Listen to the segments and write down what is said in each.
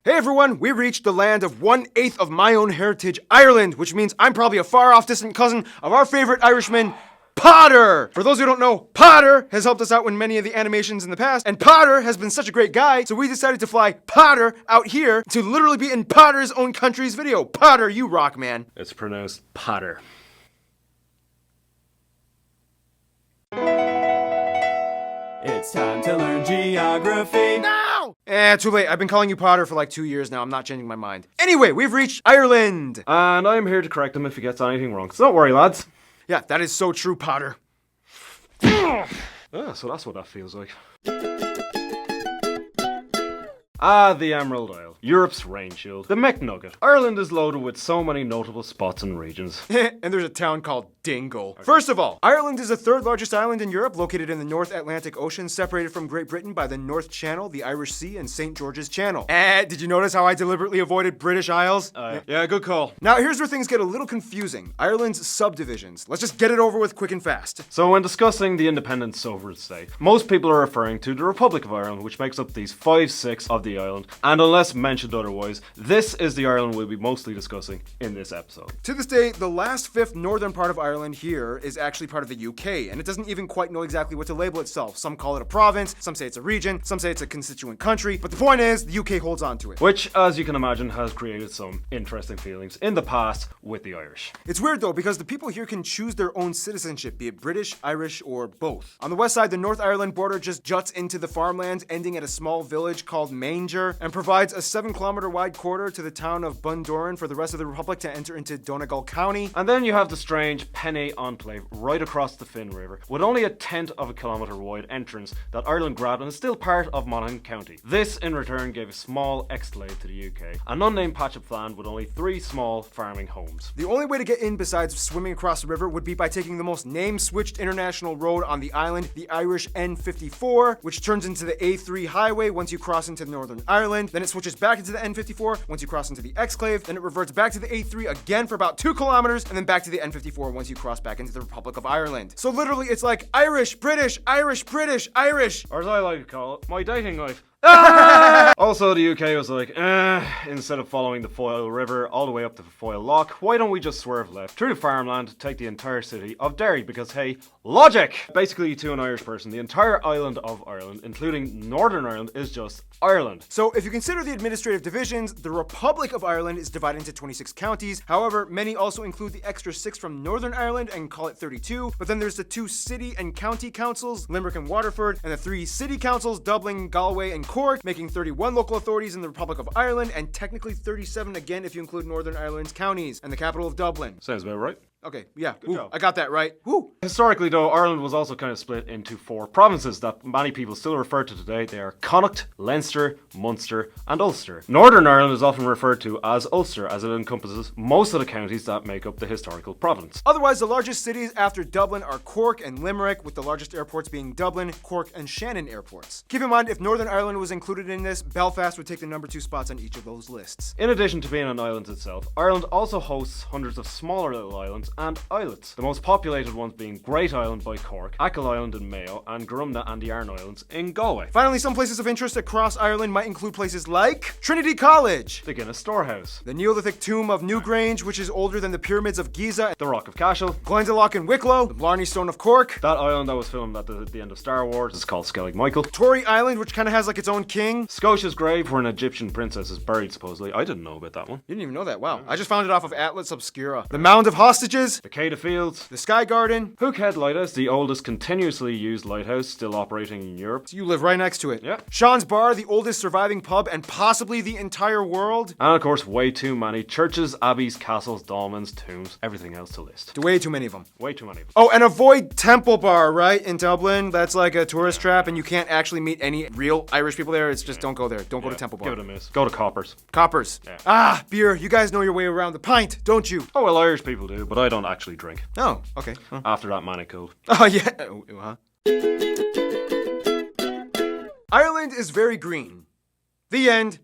Hey everyone, we reached the land of 1/8 of my own heritage, Ireland, which means I'm probably a far-off distant cousin of our favorite Irishman, Peadar! For those who don't know, Peadar has helped us out in many of the animations in the past, and Peadar has been such a great guy, so we decided to fly Peadar out here to literally be in Peadar's own country's video. Peadar, you rock, man. It's pronounced Peadar. It's time to learn geography. No! Too late. I've been calling you Peadar for like 2 years now. I'm not changing my mind. Anyway, we've reached Ireland! And I'm here to correct him if he gets anything wrong. So don't worry, lads. Yeah, that is so true, Peadar. So that's what that feels like. Ah, the Emerald Isle, Europe's rain shield, the McNugget. Ireland is loaded with so many notable spots and regions. And there's a town called Dingle. First of all, Ireland is the third largest island in Europe, located in the North Atlantic Ocean, separated from Great Britain by the North Channel, the Irish Sea, and St. George's Channel. Did you notice how I deliberately avoided British Isles? Yeah, good call. Now, here's where things get a little confusing. Ireland's subdivisions. Let's just get it over with quick and fast. So when discussing the independent sovereign state, most people are referring to the Republic of Ireland, which makes up these 5/6 of the island, and unless mentioned otherwise, this is the Ireland we'll be mostly discussing in this episode. To this day, the last fifth northern part of Ireland here is actually part of the UK, and it doesn't even quite know exactly what to label itself. Some call it a province, some say it's a region, some say it's a constituent country, but the point is, the UK holds on to it. Which, as you can imagine, has created some interesting feelings in the past with the Irish. It's weird though, because the people here can choose their own citizenship, be it British, Irish, or both. On the west side, the North Ireland border just juts into the farmlands, ending at a small village called Manger, and provides a 7-kilometer wide corridor to the town of Bundoran for the rest of the Republic to enter into Donegal County. And then you have the strange Penne Enclave right across the Finn River, with only a 1/10 of a kilometre wide entrance that Ireland grabbed and is still part of Monaghan County. This, in return, gave a small exclave to the UK, an unnamed patch of land with only 3 small farming homes. The only way to get in besides swimming across the river would be by taking the most name-switched international road on the island, the Irish N54, which turns into the A3 highway once you cross into Northern Ireland. Then it switches back into the N54 once you cross into the exclave. Then it reverts back to the A3 again for about 2 kilometers, and then back to the N54 once you cross back into the Republic of Ireland. So literally, it's like Irish, British, Irish, British, Irish. Or as I like to call it, my dating life. Also, the UK was like, instead of following the Foyle River all the way up to the Foyle Loch, why don't we just swerve left through the farmland, take the entire city of Derry, because hey, logic! Basically, to an Irish person, the entire island of Ireland, including Northern Ireland, is just Ireland. So if you consider the administrative divisions, the Republic of Ireland is divided into 26 counties. However, many also include the extra 6 from Northern Ireland and call it 32. But then there's the 2 city and county councils, Limerick and Waterford, and the 3 city councils, Dublin, Galway, and Cork, making 31 local authorities in the Republic of Ireland, and technically 37 again if you include Northern Ireland's counties, and the capital of Dublin. Sounds about right. Okay, yeah, Good job. I got that right. Woo. Historically, though, Ireland was also kind of split into 4 provinces that many people still refer to today. They are Connacht, Leinster, Munster, and Ulster. Northern Ireland is often referred to as Ulster, as it encompasses most of the counties that make up the historical province. Otherwise, the largest cities after Dublin are Cork and Limerick, with the largest airports being Dublin, Cork, and Shannon airports. Keep in mind, if Northern Ireland was included in this, Belfast would take the number 2 spots on each of those lists. In addition to being an island itself, Ireland also hosts hundreds of smaller little islands and islets. The most populated ones being Great Island by Cork, Achill Island in Mayo, and Gorumna and the Aran Islands in Galway. Finally, some places of interest across Ireland might include places like Trinity College, The Guinness Storehouse, the Neolithic tomb of Newgrange, which is older than the pyramids of Giza, the Rock of Cashel, Glendalough and Wicklow, the Blarney Stone of Cork, that island that was filmed at the end of Star Wars is called Skellig Michael, Tory Island, which kind of has like its own king, Scotia's grave where an Egyptian princess is buried supposedly. I didn't know about that one. You didn't even know that, wow. I just found it off of Atlas Obscura. The Mound of Hostages, The Cade of Fields, the Sky Garden, Hookhead Lighthouse, the oldest continuously used lighthouse still operating in Europe. you live right next to it. Yeah. Sean's Bar, the oldest surviving pub and possibly the entire world. And of course, way too many churches, abbeys, castles, dolmens, tombs, everything else to list. Way too many of them. Way too many of them. Oh, and avoid Temple Bar, right, in Dublin. That's like a tourist trap, and you can't actually meet any real Irish people there. It's just don't go there. Don't go to Temple Bar. Give it a miss. Go to Coppers. Coppers. Yeah. Ah, beer. You guys know your way around the pint, don't you? Oh, well, Irish people do, but I don't actually drink. Oh, okay. Huh. After that manic cold. Oh, yeah. Huh? Ireland is very green. The end.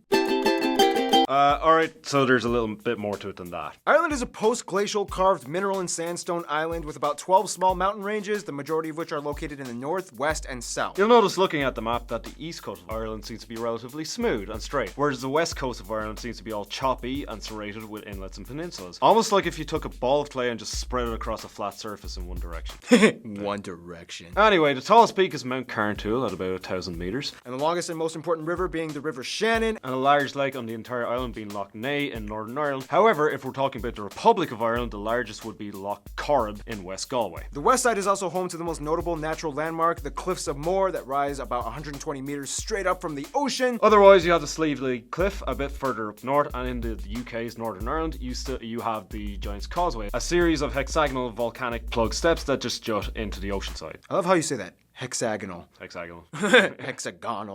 Alright, so there's a little bit more to it than that. Ireland is a post-glacial carved mineral and sandstone island with about 12 small mountain ranges, the majority of which are located in the north, west, and south. You'll notice looking at the map that the east coast of Ireland seems to be relatively smooth and straight, whereas the west coast of Ireland seems to be all choppy and serrated with inlets and peninsulas. Almost like if you took a ball of clay and just spread it across a flat surface in one direction. One direction. Anyway, the tallest peak is Mount Carntool at about 1,000 metres. And the longest and most important river being the River Shannon. And a large lake on the entire island being Loch Ness in Northern Ireland. However, if we're talking about the Republic of Ireland, the largest would be Loch Corrib in West Galway. The west side is also home to the most notable natural landmark, the Cliffs of Moher, that rise about 120 meters straight up from the ocean. Otherwise, you have the Sleevely Cliff a bit further up north, and in the UK's Northern Ireland, you have the Giant's Causeway, a series of hexagonal volcanic plug steps that just jut into the ocean side. I love how you say that. Hexagonal. Hexagonal.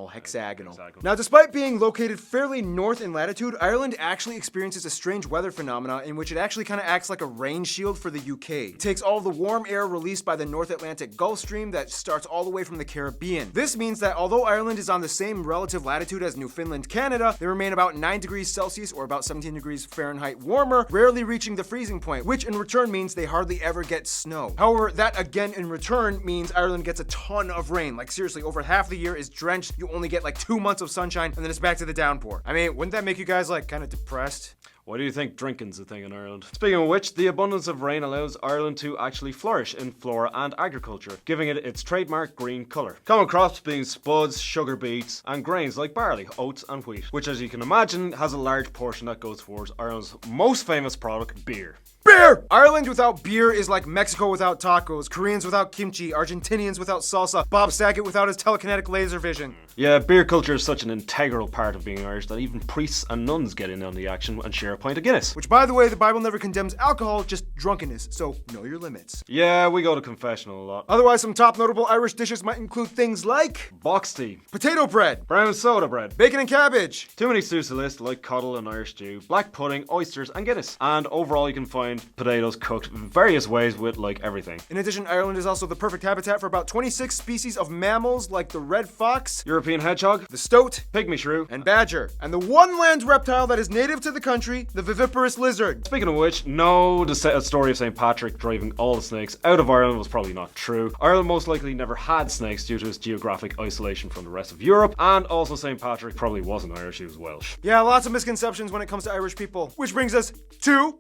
Hexagonal. Now, despite being located fairly north in latitude, Ireland actually experiences a strange weather phenomena in which it actually kind of acts like a rain shield for the UK. It takes all the warm air released by the North Atlantic Gulf Stream that starts all the way from the Caribbean. This means that although Ireland is on the same relative latitude as Newfoundland, Canada, they remain about 9 degrees Celsius or about 17 degrees Fahrenheit warmer, rarely reaching the freezing point, which in return means they hardly ever get snow. However, that again in return means Ireland gets a ton of rain. Like seriously, over half the year is drenched. You only get like 2 months of sunshine and then it's back to the downpour. I mean, wouldn't that make you guys like kind of depressed? Why do you think drinking's a thing in Ireland? Speaking of which, the abundance of rain allows Ireland to actually flourish in flora and agriculture, giving it its trademark green colour. Common crops being spuds, sugar beets, and grains like barley, oats and wheat, which as you can imagine has a large portion that goes towards Ireland's most famous product, beer. Beer! Ireland without beer is like Mexico without tacos, Koreans without kimchi, Argentinians without salsa, Bob Saget without his telekinetic laser vision. Yeah, beer culture is such an integral part of being Irish that even priests and nuns get in on the action and share a pint of Guinness. Which, by the way, the Bible never condemns alcohol, just drunkenness, so know your limits. Yeah, we go to confessional a lot. Otherwise, some top notable Irish dishes might include things like Box tea, potato bread, brown soda bread, bacon and cabbage, too many stews to list like coddle and Irish stew, black pudding, oysters and Guinness. And overall you can find potatoes cooked in various ways with like everything. In addition, Ireland is also the perfect habitat for about 26 species of mammals like the red fox, European hedgehog, the stoat, pygmy shrew, and badger, and the one land reptile that is native to the country, the viviparous lizard. Speaking of which, no, the story of St. Patrick driving all the snakes out of Ireland was probably not true. Ireland most likely never had snakes due to its geographic isolation from the rest of Europe, and also St. Patrick probably wasn't Irish, he was Welsh. Yeah, lots of misconceptions when it comes to Irish people. Which brings us to...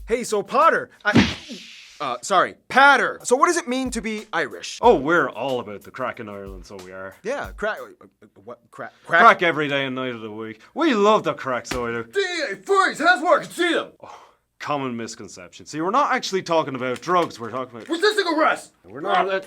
Hey, so Peadar, Peadar. So what does it mean to be Irish? Oh, we're all about the crack in Ireland, so we are. Yeah, crack. What? Crack? Crack every day and night of the week. We love the crack, so I do. DA, freeze, hands work, see them. Common misconception. See, we're not actually talking about drugs, we're talking about... Resisting arrest! We're not...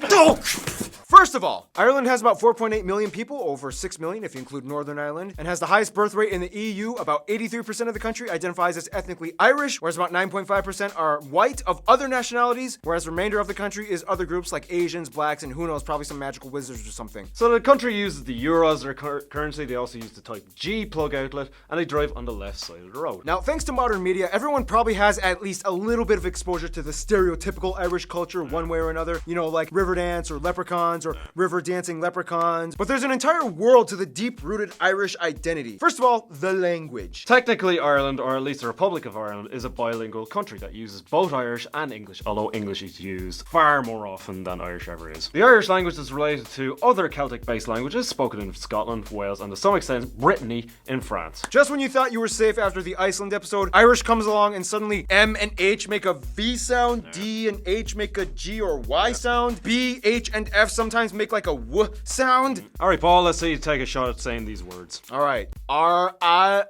First of all, Ireland has about 4.8 million people, over 6 million if you include Northern Ireland, and has the highest birth rate in the EU. About 83% of the country identifies as ethnically Irish, whereas about 9.5% are white of other nationalities, whereas the remainder of the country is other groups like Asians, blacks, and who knows, probably some magical wizards or something. So the country uses the euro as their currency, they also use the Type G plug outlet, and they drive on the left side of the road. Now, thanks to modern media, everyone probably has at least a little bit of exposure to the stereotypical Irish culture one way or another. You know, like Riverdance or Leprechauns or river dancing leprechauns. But there's an entire world to the deep-rooted Irish identity. First of all, the language. Technically, Ireland, or at least the Republic of Ireland, is a bilingual country that uses both Irish and English, although English is used far more often than Irish ever is. The Irish language is related to other Celtic-based languages spoken in Scotland, Wales, and to some extent, Brittany in France. Just when you thought you were safe after the Iceland episode, Irish comes along and suddenly M and H make a V sound, D and H make a G or Y sound, B, H, and F sometimes make like a W sound. Alright, Paul, let's see you take a shot at saying these words. Alright. R-I-I-G-late.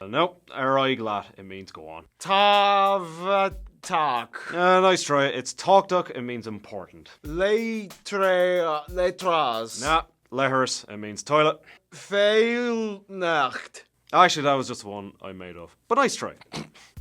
Nope, R-I-glat, it means go on. Tavatak. Nice try. It's talk-duck, it means important. Letras. Nah, letters, it means toilet. Feilnacht. Actually, that was just one I made up. But nice try.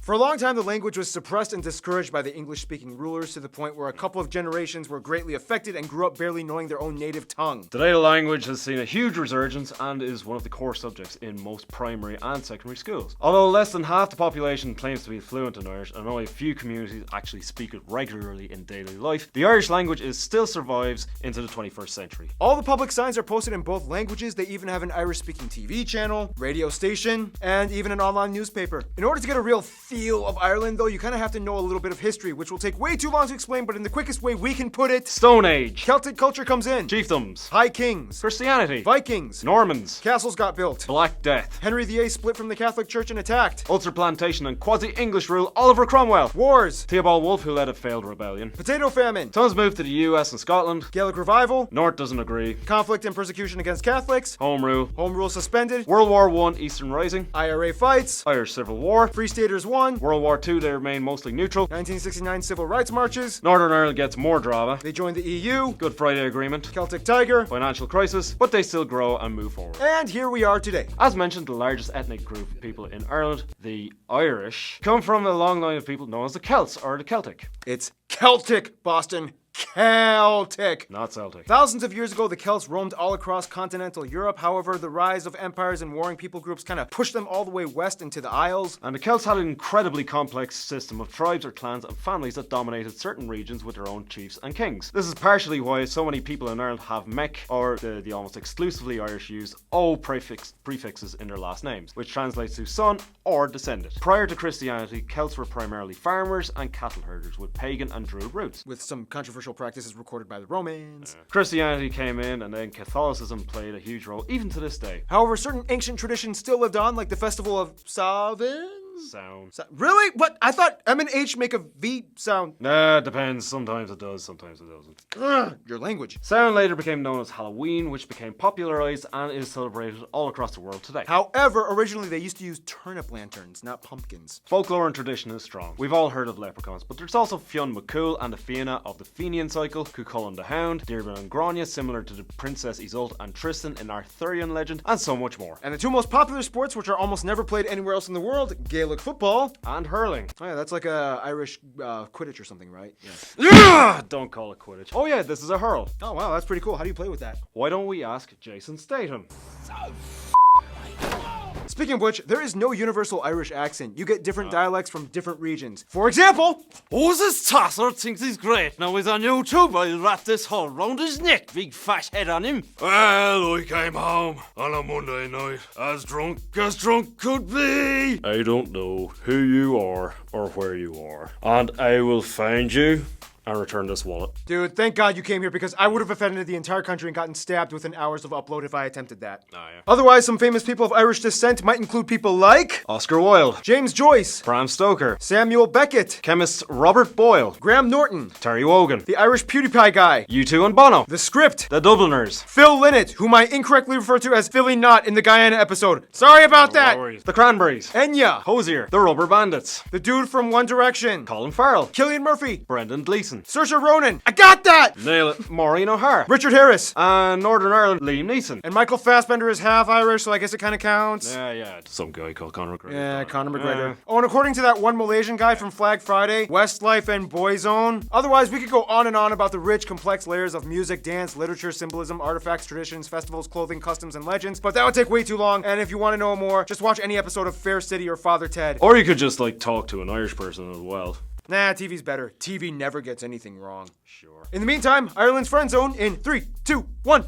For a long time, the language was suppressed and discouraged by the English-speaking rulers to the point where a couple of generations were greatly affected and grew up barely knowing their own native tongue. Today the language has seen a huge resurgence and is one of the core subjects in most primary and secondary schools. Although less than half the population claims to be fluent in Irish and only a few communities actually speak it regularly in daily life, the Irish language still survives into the 21st century. All the public signs are posted in both languages. They even have an Irish-speaking TV channel, radio station, and even an online newspaper. In order to get a real feel of Ireland, though, you kind of have to know a little bit of history, which will take way too long to explain, but in the quickest way we can put it: Stone Age, Celtic culture comes in, chiefdoms, High Kings, Christianity, Vikings, Normans, castles got built, Black Death, Henry VIII split from the Catholic Church and attacked, Ulster Plantation and quasi-English rule, Oliver Cromwell, wars, Theobald Wolfe who led a failed rebellion, potato famine, sons moved to the US and Scotland, Gaelic revival, North doesn't agree, conflict and persecution against Catholics, Home Rule, Home Rule suspended, World War I, Eastern Rising, IRA fights, Irish Civil War, Free Staters won, World War II they remain mostly neutral, 1969 civil rights marches, Northern Ireland gets more drama, they joined the EU, Good Friday Agreement, Celtic Tiger, financial crisis, but they still grow and move forward. and here we are today. As mentioned, the largest ethnic group of people in Ireland, the Irish, come from a long line of people known as the Celts or the Celtic. It's Celtic, Boston. Celtic! Not Celtic. Thousands of years ago, the Celts roamed all across continental Europe. However, the rise of empires and warring people groups kind of pushed them all the way west into the Isles. And the Celts had an incredibly complex system of tribes or clans and families that dominated certain regions with their own chiefs and kings. This is partially why so many people in Ireland have Mech, or the almost exclusively Irish use O prefixes in their last names, which translates to son or descendant. Prior to Christianity, Celts were primarily farmers and cattle herders with pagan and druid roots. With some controversial practices recorded by the Romans. Christianity came in and then Catholicism played a huge role even to this day. However, certain ancient traditions still lived on, like the festival of Samhain. Sound. Really? What? I thought M and H make a V sound. Nah, it depends. Sometimes it does, sometimes it doesn't. Ugh, your language. Sound later became known as Halloween, which became popularized and is celebrated all across the world today. However, originally they used to use turnip lanterns, not pumpkins. Folklore and tradition is strong. We've all heard of leprechauns, but there's also Fionn McCool and the Fianna of the Fenian cycle, Cuchulainn the Hound, Deirdre and Grania, similar to the Princess Isolde and Tristan in Arthurian legend, and so much more. And the two most popular sports, which are almost never played anywhere else in the world, Gaelic football and hurling. Oh yeah, that's like a Irish Quidditch or something, right? Yeah. Don't call it Quidditch. Oh yeah, this is a hurl. Oh wow, that's pretty cool. How do you play with that? Why don't we ask Jason Statham? Speaking of which, there is no universal Irish accent. You get different dialects from different regions. For example, oh, this tosser thinks he's great. Now he's on YouTube. I'll wrap this hole round his neck. Big fat head on him. Well, I came home on a Monday night as drunk could be. I don't know who you are or where you are. And I will find you and return this wallet. Dude, thank God you came here because I would have offended the entire country and gotten stabbed within hours of upload if I attempted that. Oh, yeah. Otherwise, some famous people of Irish descent might include people like Oscar Wilde, James Joyce, Bram Stoker, Samuel Beckett, chemist Robert Boyle, Graham Norton, Terry Wogan, the Irish PewDiePie guy, U2 and Bono, The Script, the Dubliners, Phil Lynott, whom I incorrectly referred to as Philly Knott in the Guyana episode. Sorry about that. the Cranberries, Enya, Hosier, the Rubber Bandits, the dude from One Direction, Colin Farrell, Cillian Murphy, Brendan Gleeson, Saoirse Ronan. I got that! Nail it, Maureen O'Hara, Richard Harris, and Northern Ireland, Liam Neeson. and Michael Fassbender is half Irish, so I guess it kind of counts. Yeah, some guy called Conor McGregor. Yeah, Conor McGregor. Oh, and according to that one Malaysian guy from Flag Friday, Westlife and Boyzone. Otherwise, we could go on and on about the rich, complex layers of music, dance, literature, symbolism, artifacts, traditions, festivals, clothing, customs, and legends, but that would take way too long, and if you want to know more, just watch any episode of Fair City or Father Ted. Or you could just talk to an Irish person as well. Nah, TV's better. TV never gets anything wrong. Sure. In the meantime, Ireland's Friend Zone in 3, 2, 1.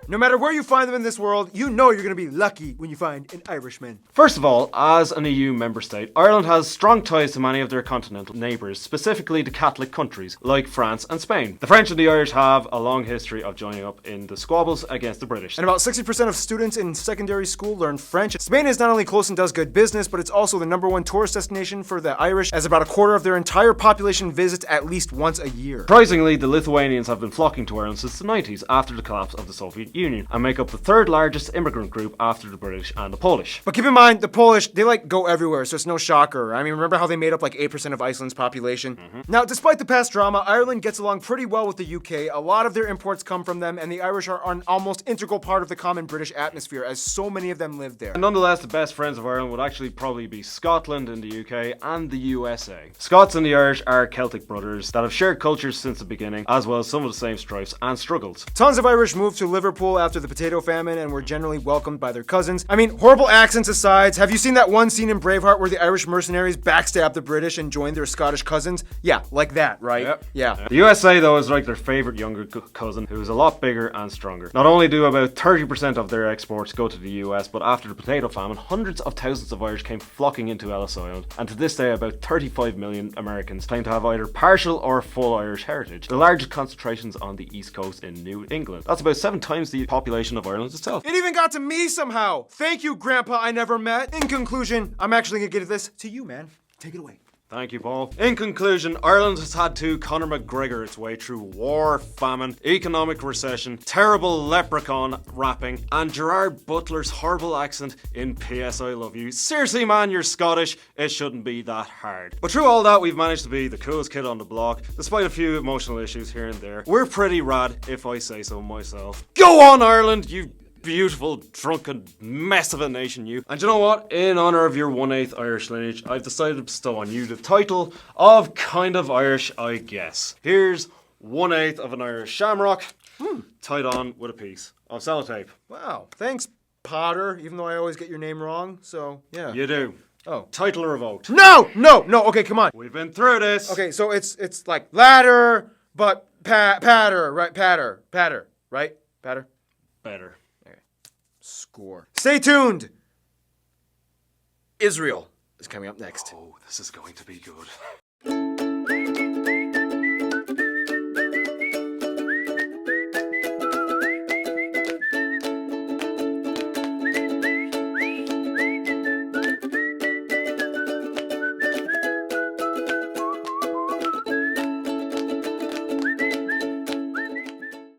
No matter where you find them in this world, you know you're going to be lucky when you find an Irishman. First of all, as an EU member state, Ireland has strong ties to many of their continental neighbours, specifically the Catholic countries, like France and Spain. The French and the Irish have a long history of joining up in the squabbles against the British. And about 60% of students in secondary school learn French. Spain is not only close and does good business, but it's also the #1 tourist destination for the Irish, as about a quarter of their entire population visits at least once a year. Surprisingly, the Lithuanians have been flocking to Ireland since the 90s, after the collapse of the Soviet Union. Union and make up the third largest immigrant group after the British and the Polish. But keep in mind, the Polish, they like go everywhere, so it's no shocker. I mean, remember how they made up like 8% of Iceland's population? Now, despite the past drama, Ireland gets along pretty well with the UK. A lot of their imports come from them, and the Irish are an almost integral part of the common British atmosphere, as so many of them live there. And nonetheless, the best friends of Ireland would actually probably be Scotland in the UK and the USA. Scots and the Irish are Celtic brothers that have shared cultures since the beginning, as well as some of the same strifes and struggles. Tons of Irish moved to Liverpool after the potato famine and were generally welcomed by their cousins. I mean, horrible accents aside, have you seen that one scene in Braveheart where the Irish mercenaries backstabbed the British and joined their Scottish cousins? Yeah, like that, right? Yep. Yeah. The USA, though, is like their favourite younger cousin, who is a lot bigger and stronger. Not only do about 30% of their exports go to the US, but after the potato famine, hundreds of thousands of Irish came flocking into Ellis Island, and to this day, about 35 million Americans claim to have either partial or full Irish heritage. The largest concentrations on the East Coast in New England. That's about 7 times the population of Ireland itself. It even got to me somehow. Thank you, Grandpa I never met. In conclusion, I'm actually gonna give this to you, man. Take it away. Thank you, Paul. In conclusion, Ireland has had to Conor McGregor its way through war, famine, economic recession, terrible leprechaun rapping, and Gerard Butler's horrible accent in P.S. I Love You. Seriously, man, you're Scottish. It shouldn't be that hard. But through all that, we've managed to be the coolest kid on the block, despite a few emotional issues here and there. We're pretty rad, if I say so myself. Go on, Ireland, you beautiful, drunken mess of a nation, you. And you know what? In honour of your 1/8 Irish lineage, I've decided to bestow on you the title of Kind of Irish, I guess. Here's 1/8 of an Irish shamrock, tied on with a piece of sellotape. Wow, thanks, Potter, even though I always get your name wrong, so yeah. You do. Oh. Title revoked. No, okay, come on. We've been through this. Okay, so it's like ladder, but patter, right? Patter, right? Patter? Better. Score. Stay tuned! Israel is coming up next. Oh, this is going to be good.